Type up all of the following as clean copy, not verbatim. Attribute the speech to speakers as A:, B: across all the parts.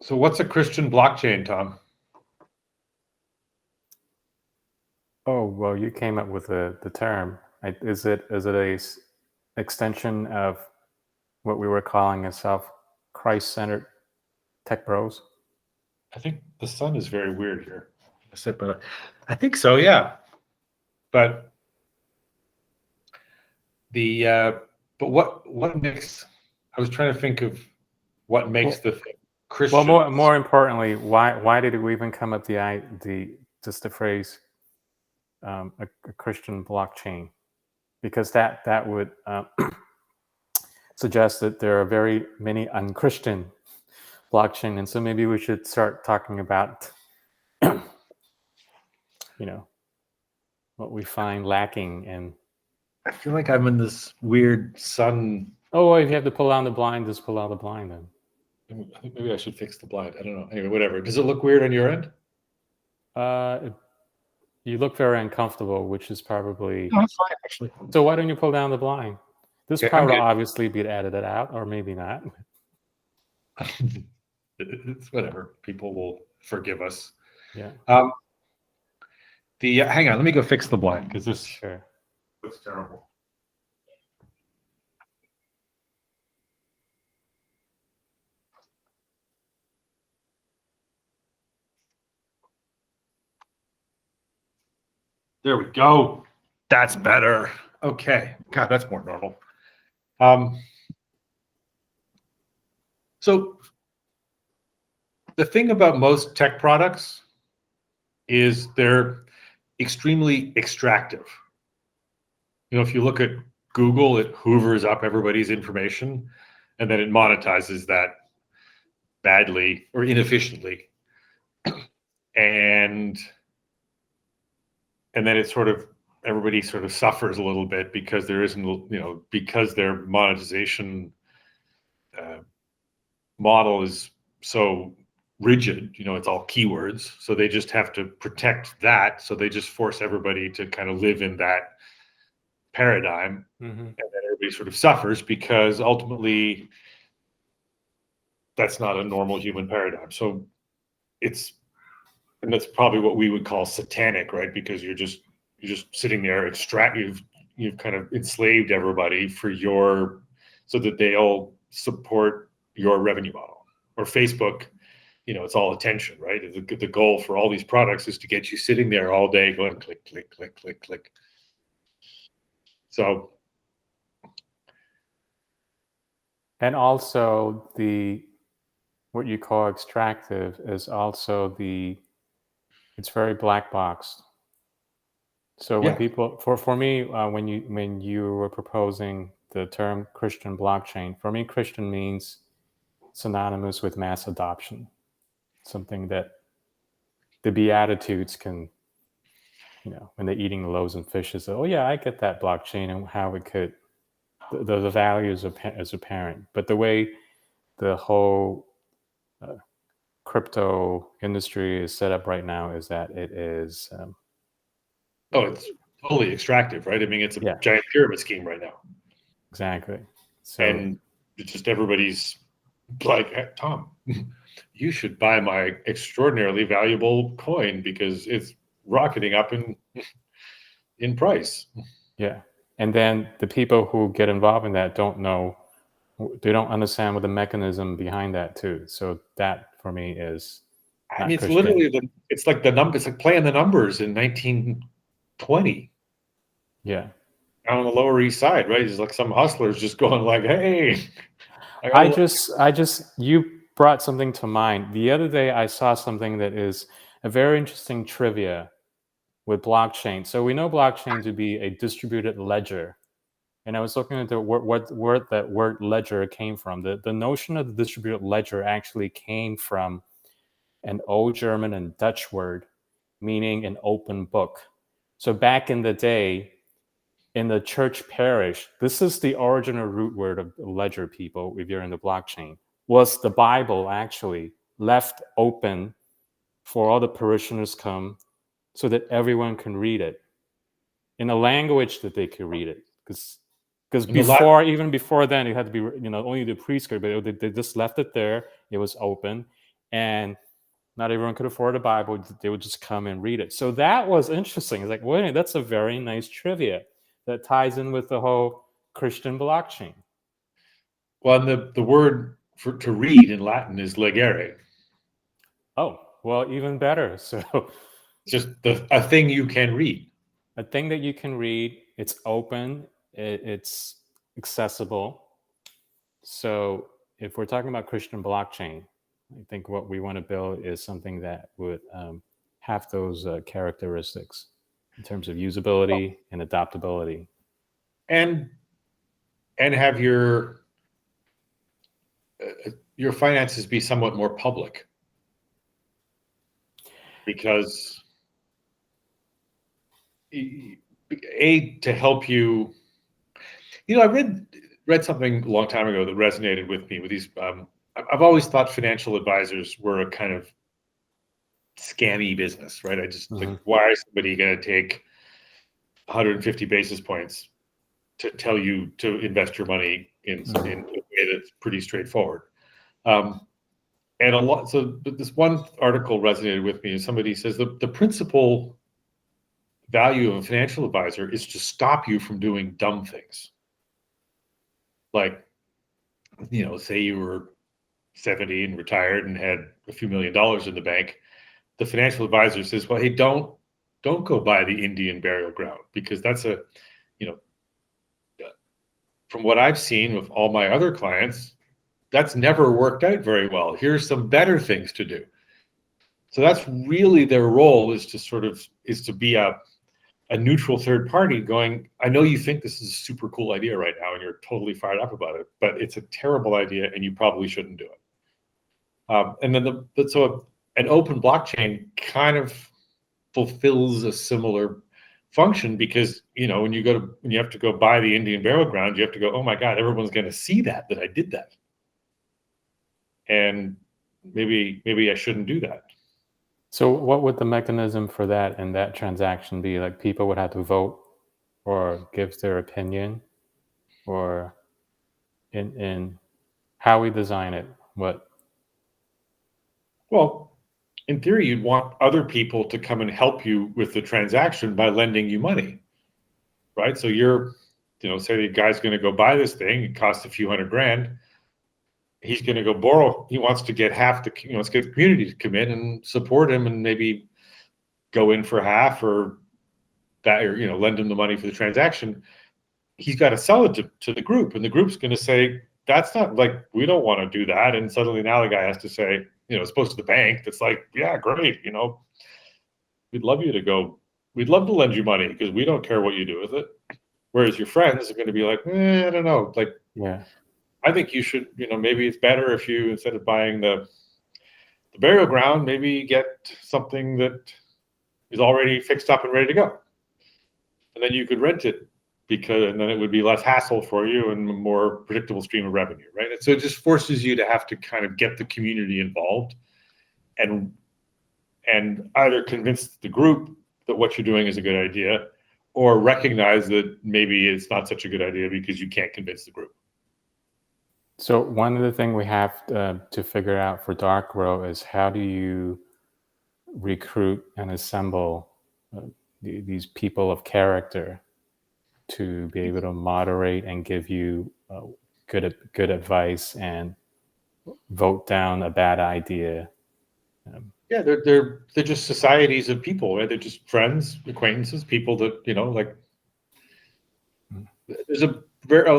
A: So what's a Christian blockchain, Tom?
B: Oh, well, you came up with the term. Is it a extension of what we were calling a self-Christ-centered tech bros?
A: I think the sun is very weird here. But I think so, yeah. But what makes? I was trying to think of what makes the thing Christian.
B: Well, more importantly, why did we even come up the phrase a Christian blockchain? Because that would suggest that there are very many unchristian blockchain, and so maybe we should start talking about what we find lacking. And
A: I feel like I'm in this weird sun.
B: Oh, if you have to pull down the blind, just pull out the blind then.
A: I think maybe I should fix the blind. I don't know. Anyway, whatever. Does it look weird on your end?
B: You look very uncomfortable, which is probably.
A: No, it's fine, actually.
B: So why don't you pull down the blind? This part will obviously be edited out, or maybe not.
A: It's whatever. People will forgive us.
B: Yeah.
A: Hang on. Let me go fix the blind because this
B: sure.
A: looks terrible. There we go. That's better. Okay. God, that's more normal. So the thing about most tech products is they're extremely extractive. If you look at Google, it hoovers up everybody's information and then it monetizes that badly or inefficiently. And then it everybody sort of suffers a little bit because there isn't, because their monetization model is so rigid, it's all keywords. So they just have to protect that. So they just force everybody to kind of live in that paradigm.
B: Mm-hmm.
A: And then everybody sort of suffers because ultimately that's not a normal human paradigm. So and that's probably what we would call satanic, right? Because you're just sitting there, you've kind of enslaved everybody so that they all support your revenue model. Or Facebook, it's all attention, right? The goal for all these products is to get you sitting there all day going click, click, click, click, click. So.
B: And also what you call extractive is also it's very black boxed. So when people, for me, when you were proposing the term Christian blockchain, for me, Christian means synonymous with mass adoption, something that the Beatitudes can, when they're eating the loaves and fishes, oh yeah, I get that blockchain and how it could, the values as apparent. But the way the whole crypto industry is set up right now is that it is.
A: It's totally extractive, right? I mean, it's a giant pyramid scheme right now.
B: Exactly. So,
A: and it's just everybody's like, hey, Tom, you should buy my extraordinarily valuable coin because it's rocketing up in price.
B: Yeah. And then the people who get involved in that they don't understand what the mechanism behind that too. So that for me is.
A: I mean, it's literally it's like playing the numbers in 1920.
B: Yeah.
A: Down on the Lower East Side, right? It's like some hustlers just going like, hey.
B: You brought something to mind. The other day I saw something that is a very interesting trivia with blockchain. So we know blockchain to be a distributed ledger. And I was looking at where that word ledger came from. The notion of the distributed ledger actually came from an old German and Dutch word, meaning an open book. So back in the day, in the church parish, this is the original root word of ledger, people, if you're in the blockchain, was the Bible actually left open for all the parishioners come so that everyone can read it in a language that they could read it. Because even before then, it had to be, only the priest could, but they just left it there. It was open. and not everyone could afford a Bible. They would just come and read it. So that was interesting. It's like, wait, that's a very nice trivia that ties in with the whole Christian blockchain.
A: Well, and the word for to read in Latin is legere.
B: Oh, well, even better. So
A: It's just a thing you can read.
B: a thing that you can read, it's open, it's accessible. So if we're talking about Christian blockchain, I think what we want to build is something that would have those characteristics in terms of usability and adaptability.
A: And have your finances be somewhat more public, because to help you. I read something a long time ago that resonated with me. With these, I've always thought financial advisors were a kind of scammy business, right? I just like, why is somebody going to take 150 basis points to tell you to invest your money in a way that's pretty straightforward? And a lot. So this one article resonated with me, and somebody says the principal value of a financial advisor is to stop you from doing dumb things. Like, say you were 70 and retired and had a few $1 million in the bank. The financial advisor says, well, hey, don't go buy the Indian burial ground, because that's from what I've seen with all my other clients, that's never worked out very well. Here's some better things to do. So that's really their role, is to be a neutral third party going, I know you think this is a super cool idea right now and you're totally fired up about it, but it's a terrible idea and you probably shouldn't do it. And then so an open blockchain kind of fulfills a similar function, because when you have to go buy the Indian burial ground, you have to go, oh my God, everyone's going to see that I did that, and maybe I shouldn't do that.
B: So what would the mechanism for that and that transaction be? Like, people would have to vote or give their opinion, or in how we design it? What?
A: Well, in theory, you'd want other people to come and help you with the transaction by lending you money, right? So say the guy's going to go buy this thing, it costs a few $100,000. He's going to go borrow. He wants to get half let's get the community to come in and support him, and maybe go in for half, or that, or lend him the money for the transaction. He's got to sell it to the group, and the group's going to say, that's not, like, we don't want to do that. And suddenly now the guy has to say, as opposed to the bank that's like, yeah, great, we'd love to lend you money because we don't care what you do with it. Whereas your friends are going to be like, I don't know, like,
B: yeah,
A: I think you should, maybe it's better if you, instead of buying the burial ground, maybe get something that is already fixed up and ready to go. And then you could rent it, and then it would be less hassle for you and a more predictable stream of revenue, right? And so it just forces you to have to kind of get the community involved, and either convince the group that what you're doing is a good idea, or recognize that maybe it's not such a good idea because you can't convince the group.
B: So one of the things we have to figure out for Dark Row is, how do you recruit and assemble these people of character to be able to moderate and give you good advice and vote down a bad idea?
A: Yeah, they're just societies of people, right? They're just friends, acquaintances, people that like. There's a very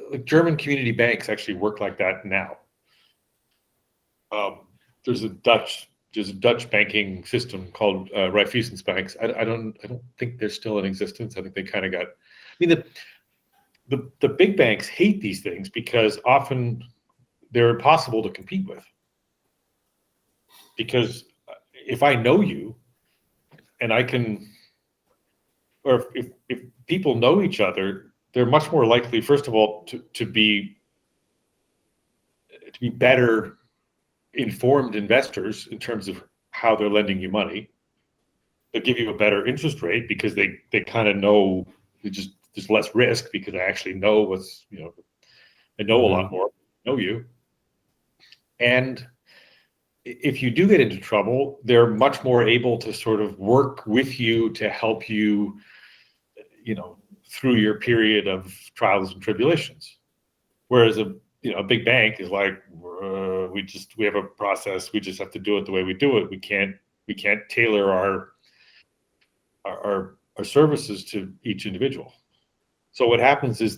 A: like German community banks actually work like that now. There's a Dutch banking system called Raiffeisenbanks. I don't think they're still in existence. I think they kind of got. I mean, the big banks hate these things because often they're impossible to compete with. Because if I know you, and I can, or if people know each other, they're much more likely, first of all, to be better informed investors in terms of how they're lending you money. They'll give you a better interest rate because they kind of know, there's less risk because I actually know I know a lot more, know you. And if you do get into trouble, they're much more able to sort of work with you to help you, through your period of trials and tribulations. Whereas a big bank is like, we have a process. We just have to do it the way we do it. We can't tailor our services to each individual. So what happens is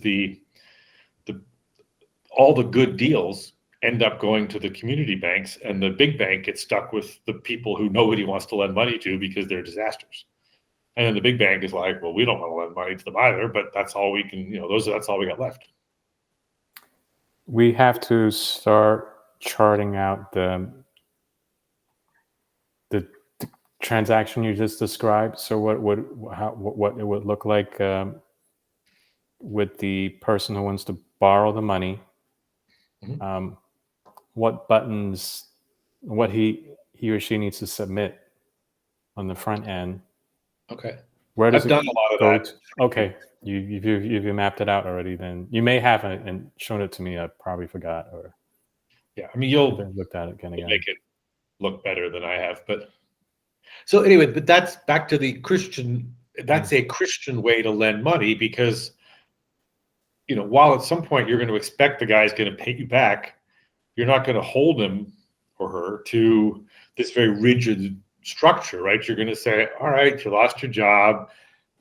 A: all the good deals end up going to the community banks, and the big bank gets stuck with the people who nobody wants to lend money to because they're disasters. And then the big bank is like, well, we don't want to lend money to them either, but that's all we can, that's all we got left.
B: We have to start charting out the transaction you just described. So what it would look like with the person who wants to borrow the money. Mm-hmm. What buttons, what he or she needs to submit on the front end.
A: Okay.
B: Where does
A: I've done a lot of that.
B: Okay. You mapped it out already. Then you may have it and shown it to me. I probably forgot. Or
A: yeah, I mean, you'll
B: look at it again.
A: Make it look better than I have. But so anyway, but that's back to the Christian. That's a Christian way to lend money because, while at some point you're going to expect the guy's going to pay you back, you're not going to hold him or her to this very rigid structure, right? You're going to say, all right, you lost your job,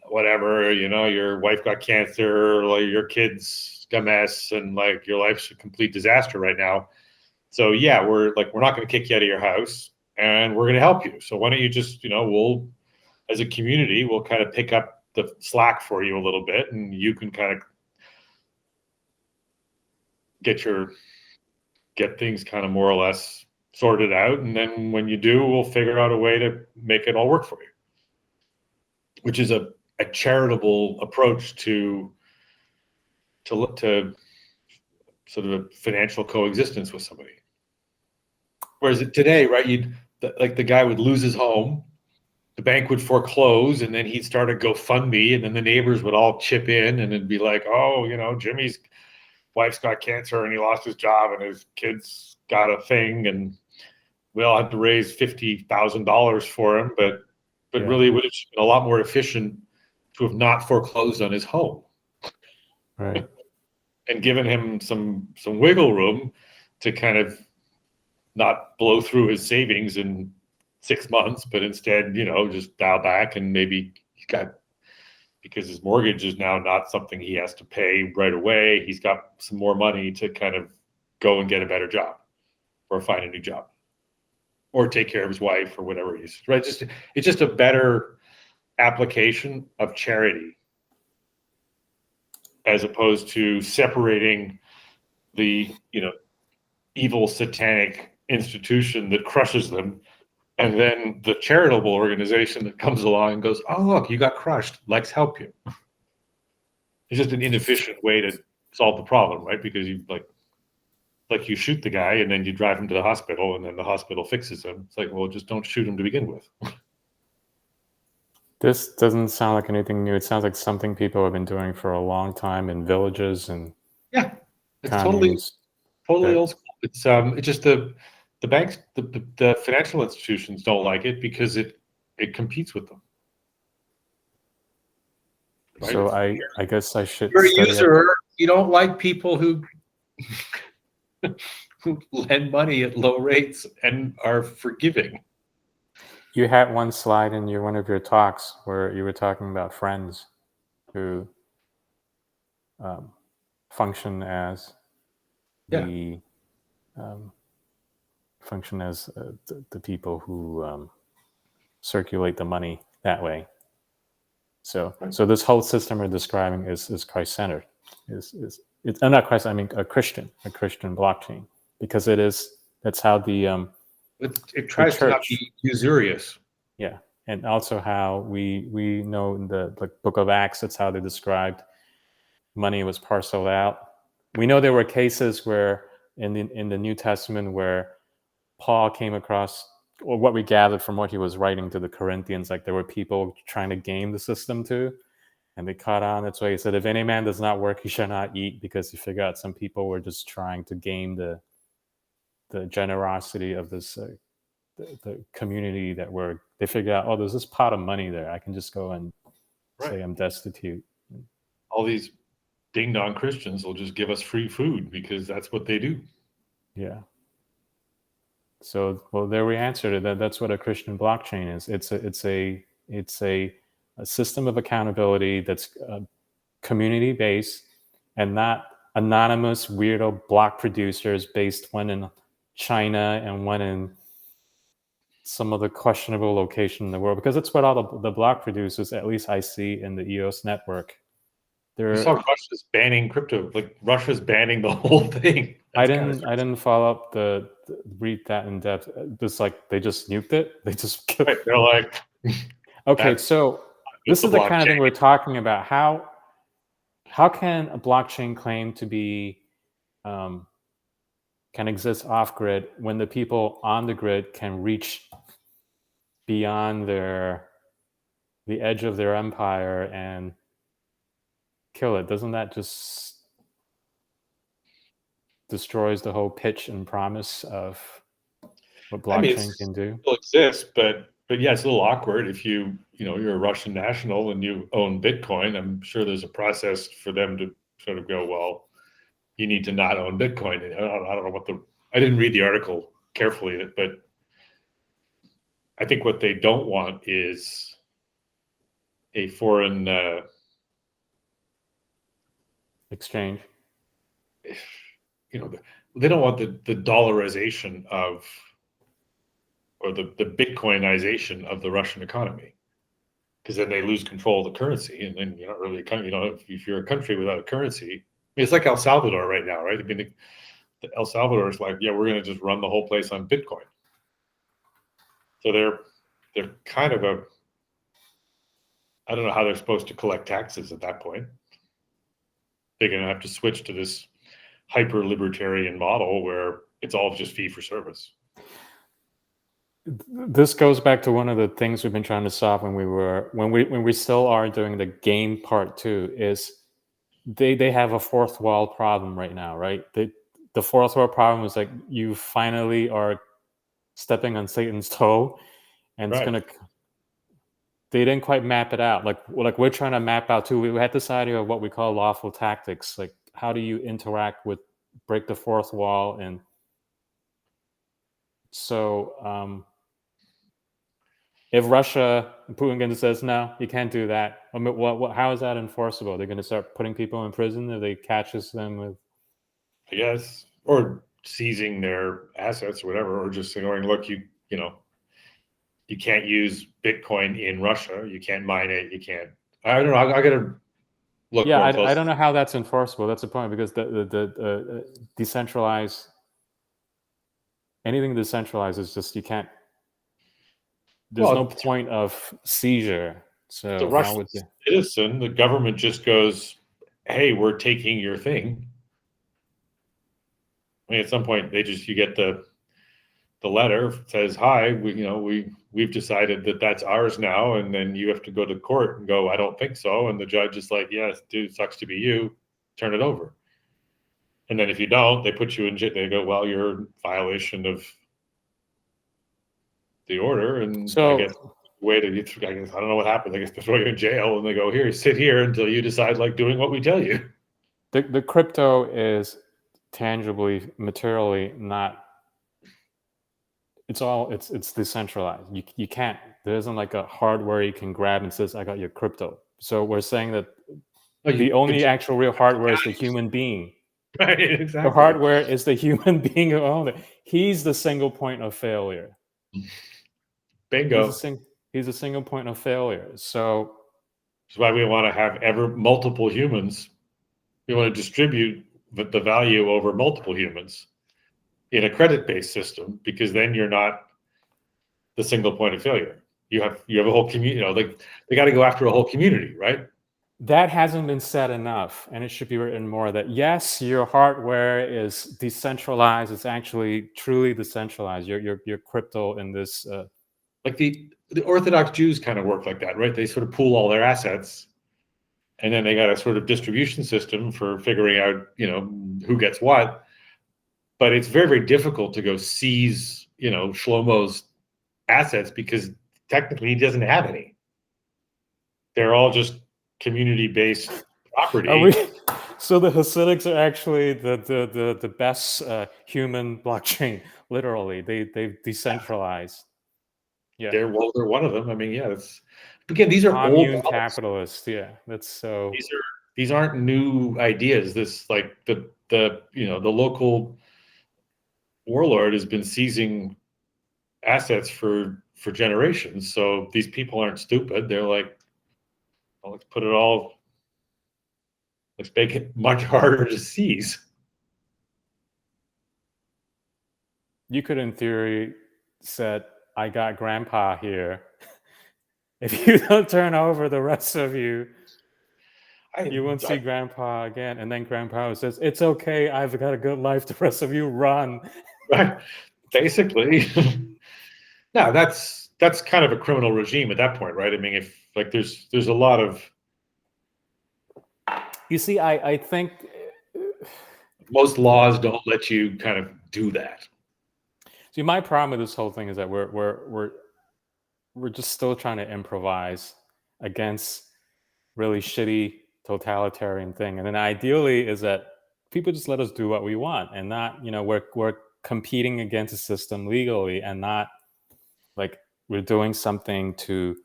A: whatever, your wife got cancer, like your kids got a mess, and like your life's a complete disaster right now. So yeah, we're not going to kick you out of your house, and we're going to help you. So why don't you just, we'll, as a community, we'll kind of pick up the slack for you a little bit, and you can kind of get things kind of more or less sorted out. And then when you do, we'll figure out a way to make it all work for you, which is a charitable approach to sort of a financial coexistence with somebody. Whereas today, right, the guy would lose his home, the bank would foreclose, and then he'd start a GoFundMe, and then the neighbors would all chip in, and it'd be like, oh, Jimmy's wife's got cancer and he lost his job and his kids got a thing, and we all had to raise $50,000 for him, but really it would have been a lot more efficient to have not foreclosed on his home,
B: right,
A: and given him some wiggle room to kind of not blow through his savings in 6 months, but instead, just dial back, and maybe because his mortgage is now not something he has to pay right away, he's got some more money to kind of go and get a better job or find a new job or take care of his wife or whatever it is, right? It's just a better application of charity as opposed to separating the, evil satanic institution that crushes them, and then the charitable organization that comes along and goes, oh, look, you got crushed, let's help you. It's just an inefficient way to solve the problem, right? Because you you shoot the guy and then you drive him to the hospital and then the hospital fixes him. It's like, well, just don't shoot him to begin with.
B: This doesn't sound like anything new. It sounds like something people have been doing for a long time in villages and
A: it's totally old school. It's just the banks, the financial institutions don't like it because it competes with them.
B: Right? So I guess I should.
A: You're a usurer. You don't like people who lend money at low rates and are forgiving.
B: You had one slide in one of your talks where you were talking about friends who function as the people who circulate the money that way. So this whole system we're describing is Christ-centered. It's not Christ. I mean a Christian blockchain, because that's how the
A: it tries to not be usurious.
B: Yeah, and also how we know in the Book of Acts, that's how they described money was parceled out. We know there were cases where in the New Testament where Paul came across, or what we gathered from what he was writing to the Corinthians, like there were people trying to game the system too, and they caught on. That's why he said, if any man does not work, he shall not eat, because he figured out some people were just trying to game the the generosity of this the community that they figure out, oh, there's this pot of money there. I can just go and say I'm destitute.
A: All these ding dong Christians will just give us free food because that's what they do.
B: Yeah. So, well, there we answered it. That's what a Christian blockchain is. It's a system of accountability that's community based and not anonymous weirdo block producers based one in China and one in some other questionable location in the world, because that's what all the block producers, at least I see in the EOS network.
A: You saw Russia's banning crypto, like Russia's banning the whole thing.
B: I didn't follow up read that in depth. Just like they just nuked it. They just
A: they're like,
B: okay. So this is the kind of thing we're talking about. How can a blockchain claim to be can exist off grid when the people on the grid can reach beyond the edge of their empire and kill it? Doesn't that just destroys the whole pitch and promise of what blockchain can do?
A: It still exists, but yeah, it's a little awkward if you're a Russian national and you own Bitcoin. I'm sure there's a process for them to sort of go, well, you need to not own Bitcoin. I don't know I didn't read the article carefully, but I think what they don't want is a foreign
B: exchange.
A: They don't want the dollarization of, or the Bitcoinization of the Russian economy, because then they lose control of the currency, and then you're not really if you're a country without a currency, it's like El Salvador right now, right? I mean, El Salvador is like, yeah, we're going to just run the whole place on Bitcoin. So they're kind of I don't know how they're supposed to collect taxes at that point. They're going to have to switch to this hyper libertarian model where it's all just fee for service.
B: This goes back to one of the things we've been trying to solve when we still are doing the game part 2 is they have a fourth wall problem right now, right? The fourth wall problem is like you finally are stepping on Satan's toe, and it's gonna. They didn't quite map it out. Like we're trying to map out too. We had this idea of what we call lawful tactics. Like how do you interact with, break the fourth wall, and so if Russia, Putin says no, you can't do that. I mean, how is that enforceable? They're going to start putting people in prison if they catches them with,
A: I guess, or seizing their assets, or whatever, or just going, look, you can't use Bitcoin in Russia. You can't mine it. You can't. I don't know. I got to look.
B: Yeah, I don't know how that's enforceable. That's the point, because the decentralized, anything decentralized is just, you can't. There's no point of seizure. So
A: the Russian citizen, the government just goes, "Hey, we're taking your thing." I mean, at some point, you get the letter says, "Hi, we've decided that that's ours now," and then you have to go to court and go, "I don't think so," and the judge is like, "Yes, dude, sucks to be you. Turn it over." And then if you don't, they put you in jail. They go, "Well, you're in violation of the order," and so, I guess I don't know what happened. I guess they throw you in jail and they go, "Here, sit here until you decide like doing what we tell you."
B: The crypto is tangibly, materially not. It's decentralized. You can't. There isn't like a hardware you can grab and says, "I got your crypto." So we're saying that the only actual real hardware is the human being.
A: Right, exactly.
B: The hardware is the human being who owns it. He's the single point of failure.
A: Bingo.
B: He's a single point of failure. So
A: that's why we want to have multiple humans. We want to distribute the value over multiple humans in a credit-based system, because then you're not the single point of failure. You have a whole community. Like they got to go after a whole community, right?
B: That hasn't been said enough, and it should be written more. That yes, your hardware is decentralized. It's actually truly decentralized. Your crypto in this.
A: Like the Orthodox Jews kind of work like that, right? They sort of pool all their assets, and then they got a sort of distribution system for figuring out, who gets what. but it's very, very difficult to go seize, Shlomo's assets because technically he doesn't have any. They're all just community-based property.
B: So the Hasidics are actually the best human blockchain. Literally, they've decentralized. Yeah,
A: They're one of them. I mean, yeah. Again, these are
B: commune
A: old
B: capitalists. Yeah, that's so.
A: These aren't new ideas. This like the local warlord has been seizing assets for generations. So these people aren't stupid. They're like, well, let's make it much harder to seize.
B: You could, in theory, said, "I got Grandpa here. If you don't turn over the rest of you, you won't see Grandpa again." And then Grandpa says, "It's okay. I've got a good life. The rest of you run."
A: Right. Basically. No, that's kind of a criminal regime at that point, right? I mean, if like there's a lot of.
B: You see, I think
A: most laws don't let you kind of do that.
B: See, my problem with this whole thing is that we're just still trying to improvise against really shitty totalitarian thing, and then ideally is that people just let us do what we want, and not we're competing against the system legally, and not like we're doing something to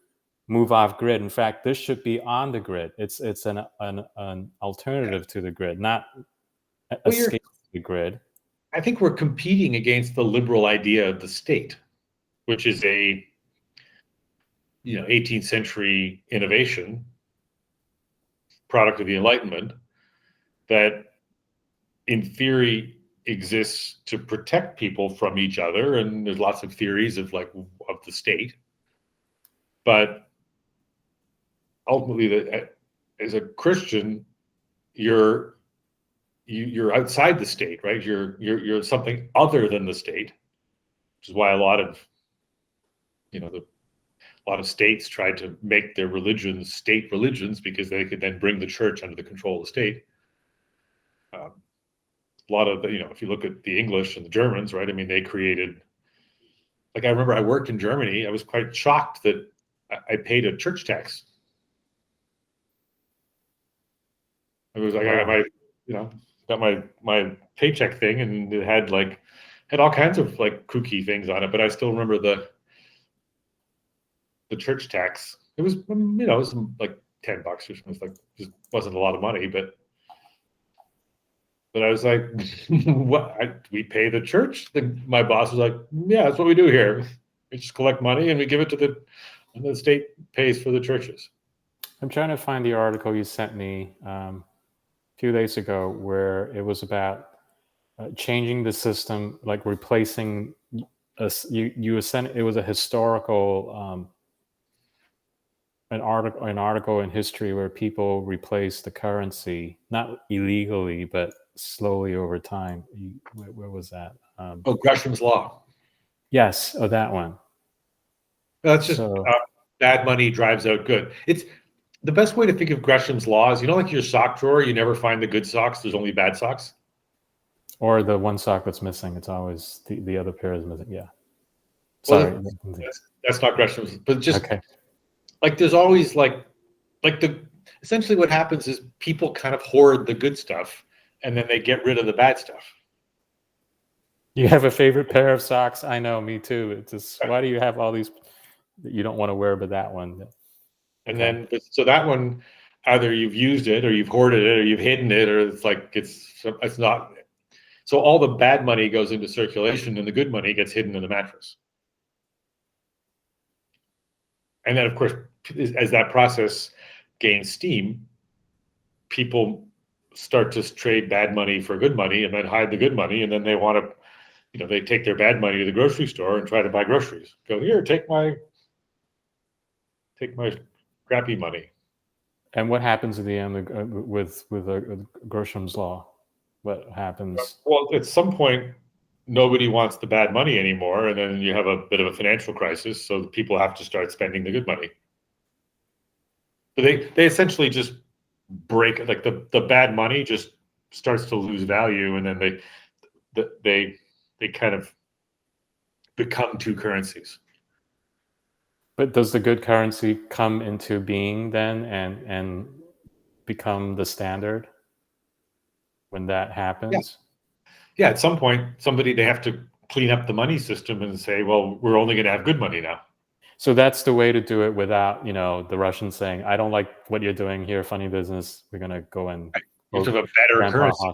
B: move off grid. In fact, this should be on the grid. It's an alternative to the grid, not escape the grid.
A: I think we're competing against the liberal idea of the state, which is a 18th century innovation, product of the Enlightenment, that in theory exists to protect people from each other. And there's lots of theories of the state, but ultimately, as a Christian, you're outside the state, right? You're something other than the state, which is why a lot of states tried to make their religions state religions, because they could then bring the church under the control of the state. A lot of if you look at the English and the Germans, right? I mean, they created. Like I remember, I worked in Germany. I was quite shocked that I paid a church tax. It was like, wow. I got my paycheck thing, and it had all kinds of kooky things on it, but I still remember the church tax. It was it was like $10 or something. Just wasn't a lot of money, but I was like, what? We pay the church? My boss was like, yeah, that's what we do here. We just collect money and we give it to and the state pays for the churches.
B: I'm trying to find the article you sent me a few days ago where it was about changing the system, like replacing it was a historical an article in history where people replaced the currency, not illegally, but slowly over time. Where was that?
A: Gresham's Law.
B: Yes, that one.
A: That's just bad money drives out good. It's the best way to think of Gresham's Law is, like your sock drawer, you never find the good socks. There's only bad socks.
B: Or the one sock that's missing. It's always the other pair is missing. Yeah. Sorry.
A: Well, that's not Gresham's, but just okay. There's always essentially what happens is people kind of hoard the good stuff and then they get rid of the bad stuff.
B: You have a favorite pair of socks? I know, me too. It's just, why do you have all these that you don't want to wear, but that one?
A: And then, so that one, either you've used it or you've hoarded it or you've hidden it, or it's not. So all the bad money goes into circulation and the good money gets hidden in the mattress. And then, of course, as that process gains steam, people start to trade bad money for good money and then hide the good money. And then they want to, they take their bad money to the grocery store and try to buy groceries. Go, here, take my crappy money.
B: And what happens at the end with Gresham's Law? What happens?
A: Well, at some point, nobody wants the bad money anymore, and then you have a bit of a financial crisis, so people have to start spending the good money. But they essentially just break, the bad money just starts to lose value, and then they kind of become two currencies.
B: But does the good currency come into being then and become the standard when that happens?
A: Yeah, at some point, they have to clean up the money system and say, well, we're only going to have good money now.
B: So that's the way to do it without, the Russians saying, I don't like what you're doing here, funny business. We're going to go and
A: You have to have a better currency, a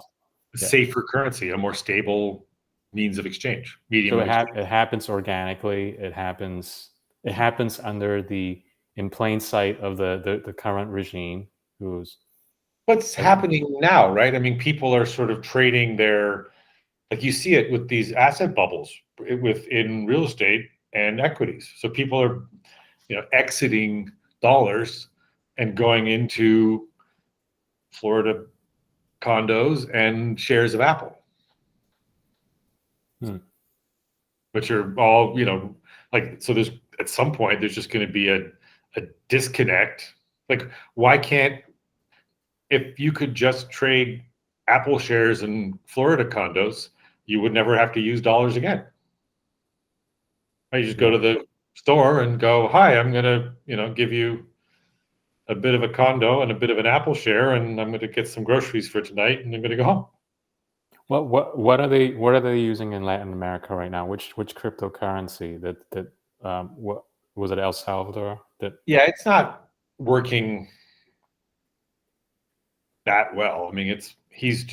B: Yeah.
A: safer currency, a more stable means of exchange, medium
B: So
A: of exchange.
B: it happens organically. It happens under in plain sight of the current regime who's
A: What's happening now, right? I mean, people are sort of trading like you see it with these asset bubbles within real estate and equities. So people are, exiting dollars and going into Florida condos and shares of Apple, which are all, like, so there's at some point there's just going to be a disconnect. Like, why can't, if you could just trade Apple shares in Florida condos, you would never have to use dollars again. You just go to the store and go, hi, I'm going to, give you a bit of a condo and a bit of an Apple share, and I'm going to get some groceries for tonight, and I'm going to go home.
B: What are they using in Latin America right now? Which cryptocurrency what was it, El Salvador?
A: Yeah, it's not working that well. I mean, his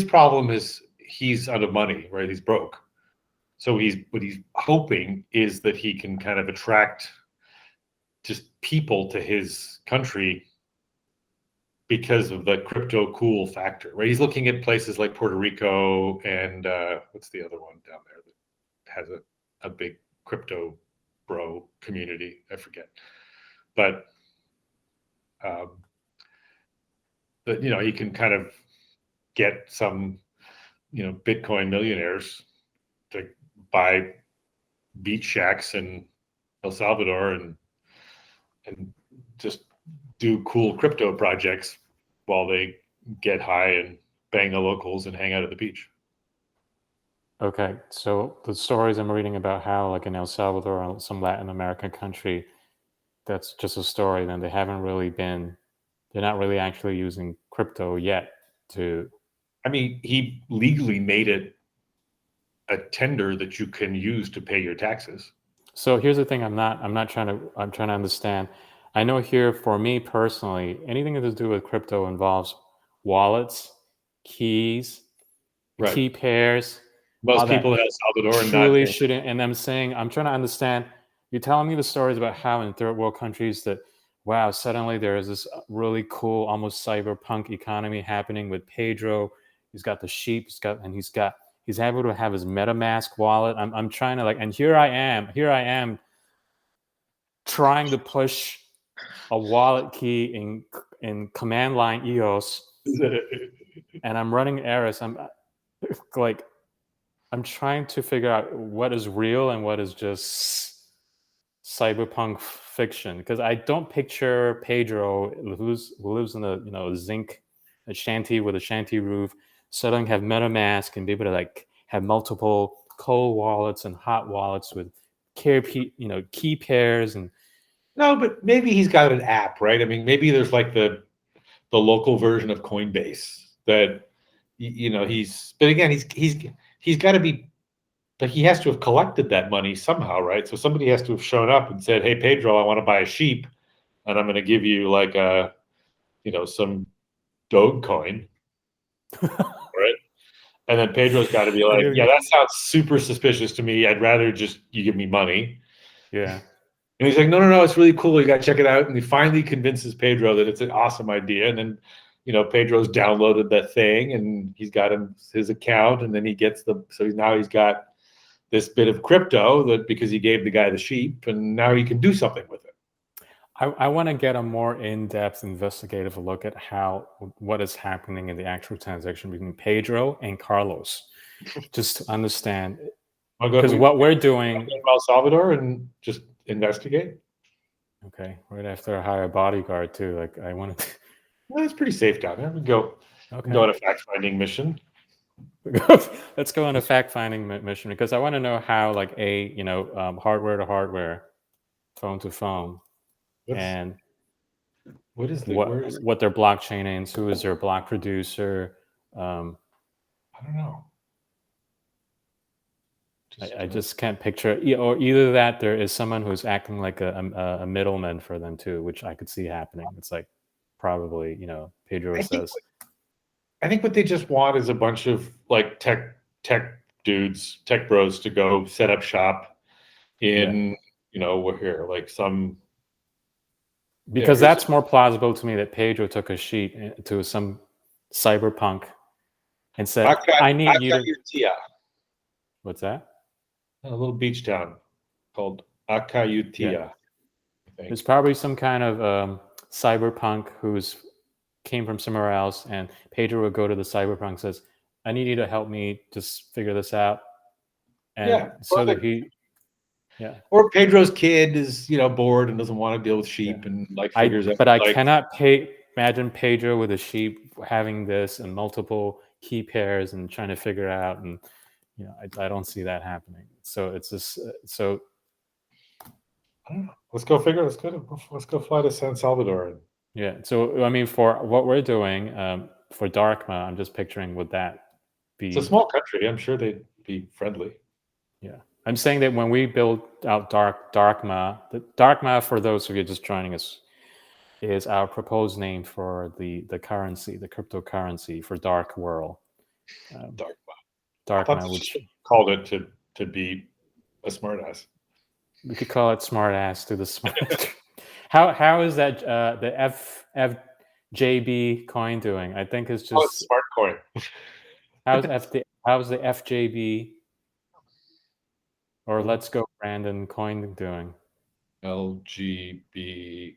A: problem is he's out of money, right? He's broke. So what he's hoping is that he can kind of attract just people to his country because of the crypto cool factor, right? He's looking at places like Puerto Rico and what's the other one down there that has a big crypto bro community? I forget. But he can kind of get some, Bitcoin millionaires to buy beach shacks in El Salvador and just do cool crypto projects while they get high and bang the locals and hang out at the beach.
B: Okay, so the stories I'm reading about how, like in El Salvador or some Latin American country, that's just a story. Then they're not really actually using crypto yet to.
A: I mean, he legally made it a tender that you can use to pay your taxes.
B: So here's the thing: I'm trying to understand. I know here, for me personally, anything that has to do with crypto involves wallets, keys,
A: Right.
B: key pairs.
A: Most people in El Salvador
B: truly shouldn't. And I'm trying to understand. You're telling me the stories about how in third world countries that, wow, suddenly there is this really cool, almost cyberpunk economy happening with Pedro. He's got the sheep. He's able to have his MetaMask wallet. I'm trying to and here I am trying to push a wallet key in command line EOS, and I'm running errors. I'm trying to figure out what is real and what is just cyberpunk fiction, because I don't picture Pedro, who lives in a zinc shanty with a shanty roof, suddenly have MetaMask and be able to have multiple cold wallets and hot wallets with key pairs and.
A: No, but maybe he's got an app, right? I mean, maybe there's like the local version of Coinbase that but again, he's got to be, but he has to have collected that money somehow, right? So somebody has to have shown up and said, hey, Pedro, I want to buy a sheep, and I'm going to give you some Dogecoin, right? And then Pedro's got to be like, yeah, that sounds super suspicious to me. I'd rather just you give me money.
B: Yeah.
A: And he's like, no, it's really cool. You got to check it out. And he finally convinces Pedro that it's an awesome idea. And then, Pedro's downloaded that thing and he's got his account, and then he gets now he's got this bit of crypto that because he gave the guy the sheep, and now he can do something with it.
B: I want to get a more in-depth investigative look at what is happening in the actual transaction between Pedro and Carlos, just to understand. Because what we're doing
A: in El Salvador and just investigate.
B: Okay, we're gonna have to hire a bodyguard too. I want to.
A: Well, it's pretty safe down there. We go on a fact-finding mission.
B: Let's go on a fact-finding mission because I want to know how, like, hardware to hardware, phone to phone,
A: What's
B: and
A: what is the where is
B: what their blockchain is, who is their block producer.
A: I don't know.
B: I just can't picture it. Or either that there is someone who's acting like a middleman for them too, which I could see happening. It's like probably, Pedro
A: I think
B: says,
A: I think what they just want is a bunch of like tech dudes, tech bros to go set up shop in we're here like some
B: because
A: here's
B: that's more plausible to me that Pedro took a sheet to some cyberpunk and said, I need you to.
A: Akayutia,
B: What's that?
A: a little beach town called
B: Yeah.
A: Akayutia.
B: There's probably some kind of cyberpunk who's came from somewhere else, and Pedro would go to the cyberpunk and says, I need you to help me just figure this out. And so that
A: or Pedro's kid is bored and doesn't want to deal with sheep and like figures out.
B: But I cannot imagine Pedro with a sheep having this and multiple key pairs and trying to figure out, and I don't see that happening. So it's just so.
A: I don't know. Let's go fly to San Salvador.
B: Yeah. So I mean, for what we're doing for Darkma, I'm just picturing would that be?
A: It's a small country. I'm sure they'd be friendly.
B: Yeah. I'm saying that when we build out Darkma, for those of you just joining us, is our proposed name for the currency, the cryptocurrency for Dark World. Darkma, which
A: called it to be a smartass.
B: We could call it smartass to the smart. How is that the FJB coin doing? I think it's just
A: smart coin.
B: how's the FJB or Let's Go Brandon coin doing?
A: LGB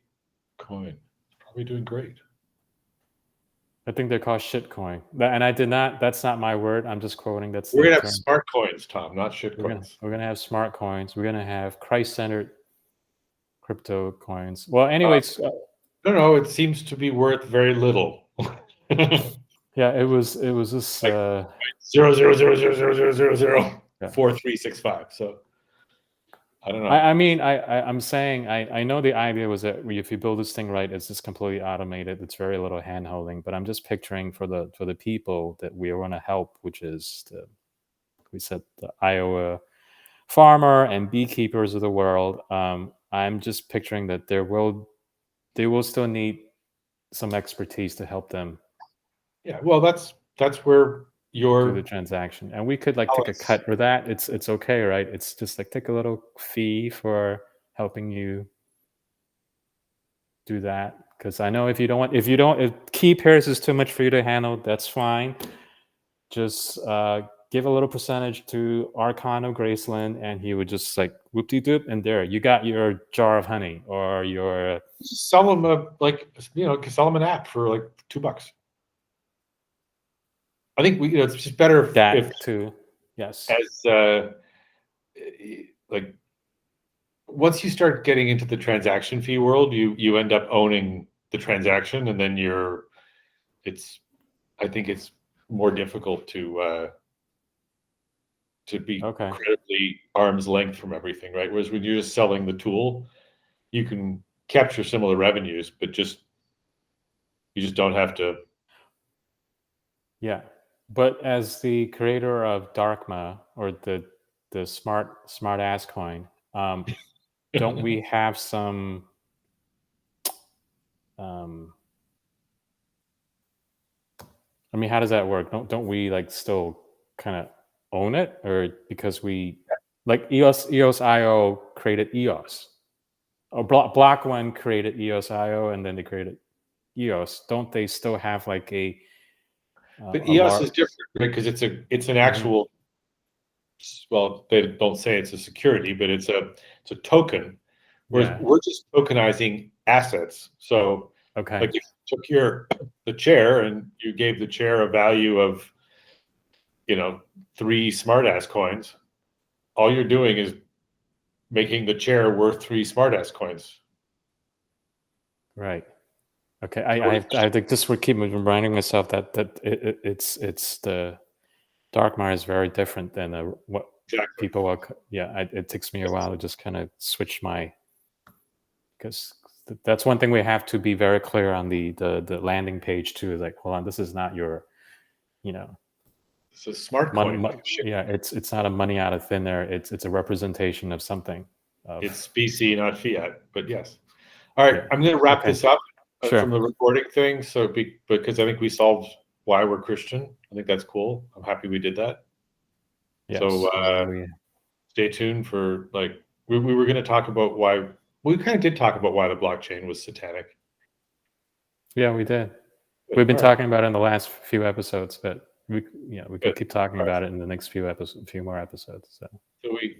A: coin. It's probably doing great.
B: I think they're called shitcoin. And I did not, that's not my word. I'm just quoting. We're
A: going to have smart coins, Tom, not shit coins.
B: We're going to have smart coins. We're going to have Christ-centered crypto coins. Well, anyways.
A: No, it seems to be worth very little.
B: Yeah, it was this
A: like 0.00000004365. So I don't know.
B: I mean, I'm saying I know the idea was that if you build this thing right, it's just completely automated. It's very little hand holding. But I'm just picturing for the people that we want to help, which is we said the Iowa farmer and beekeepers of the world. I'm just picturing that they will still need some expertise to help them.
A: Yeah, well, that's where
B: do the transaction, and we could like take a cut for that. It's okay, right? It's just like take a little fee for helping you do that, because I know if key pairs is too much for you to handle, that's fine. Just give a little percentage to Archon of Graceland, and he would just like whoop-de-doop, and there you got your jar of honey, or your
A: sell them sell them an app for like $2. I think it's just better if
B: too. Yes.
A: As like once you start getting into the transaction fee world, you end up owning the transaction, and then I think it's more difficult to be incredibly arm's length from everything, right? Whereas when you're just selling the tool, you can capture similar revenues, but you just don't have to.
B: Yeah. But as the creator of Darkma, or the smart ass coin, don't we have some I mean, how does that work? Don't we like still kind of own it, or because we like EOS.io created EOS, or Block One created EOS.io, and then they created EOS. Don't they still have like a
A: but EOS is different, right? Because it's an actual. Well, they don't say it's a security, but it's a token. Whereas we're just tokenizing assets. So, like if you took the chair and you gave the chair a value of, 3 smartass coins, all you're doing is making the chair worth 3 smartass coins.
B: Right. Okay. I think this would keep reminding myself that it's the Darkmire is very different than what
A: Exactly.
B: people are. Yeah, it takes me a while to just kind of switch my, because that's one thing we have to be very clear on the landing page too. Is like, hold on, this is not your, you know,
A: It's a smart coin.
B: yeah, it's not a money out of thin air. It's a representation of something.
A: It's specie, not fiat. But yes. All right,
B: Yeah.
A: I'm going to wrap
B: Okay.
A: this up
B: Sure.
A: from the recording thing. So because I think we solved why we're Christian. I think that's cool. I'm happy we did that.
B: Yes.
A: So stay tuned for like we were going to talk about why we kind of did talk about why the blockchain was satanic.
B: Yeah, we did. We've been talking about it in the last few episodes, but we could keep talking about it in the next few more episodes. So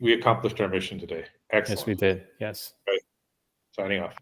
A: we accomplished our mission today. Excellent.
B: Yes, we did. Yes.
A: Right. Signing off.